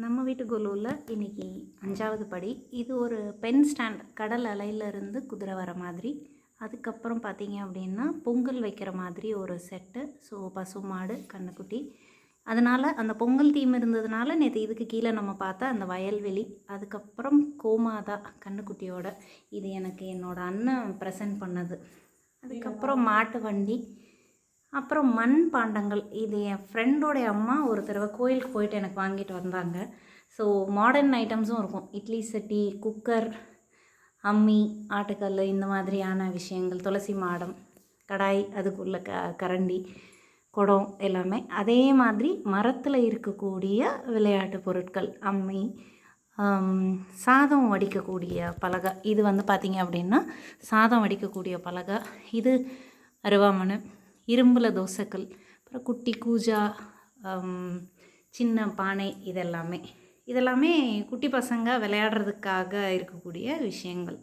நம்ம வீட்டு கொலுவில் இன்றைக்கி 5வது படி. இது ஒரு பென் ஸ்டாண்ட், கடல் அலையிலேருந்து குதிரை வர மாதிரி. அதுக்கப்புறம் பார்த்திங்க அப்படின்னா பொங்கல் வைக்கிற மாதிரி ஒரு செட்டு. ஸோ பசுமாடு, கன்றுக்குட்டி. அதனால் அந்த பொங்கல் தீம் இருந்ததுனால நேற்று இதுக்கு கீழே நம்ம பார்த்தா அந்த வயல்வெளி. அதுக்கப்புறம் கோமாதா கன்றுக்குட்டியோட. இது எனக்கு என்னோடய அண்ணன் ப்ரெசன்ட் பண்ணது. அதுக்கப்புறம் மாட்டு வண்டி, அப்புறம் மண் பாண்டங்கள். இது என் ஃப்ரெண்டோடைய அம்மா ஒரு தடவை கோயிலுக்கு போயிட்டு எனக்கு வாங்கிட்டு வந்தாங்க. ஸோ மாடர்ன் ஐட்டம்ஸும் இருக்கும். இட்லி சட்டி, குக்கர், அம்மி, ஆட்டுக்கல், இந்த மாதிரியான விஷயங்கள். துளசி மாடம், கடாய், அதுக்குள்ள கரண்டி, குடம் எல்லாமே. அதே மாதிரி மரத்தில் இருக்கக்கூடிய விளையாட்டு பொருட்கள், அம்மி, சாதம் வடிக்கக்கூடிய பலகை. இது வந்து பார்த்திங்க அப்படின்னா சாதம் வடிக்கக்கூடிய பலகை. இது அருவாமனை, இரும்பில் தோசைக்கல், அப்புறம் குட்டி கூஜா, சின்ன பானை. இதெல்லாமே குட்டி பசங்க விளையாடுறதுக்காக இருக்கக்கூடிய விஷயங்கள்.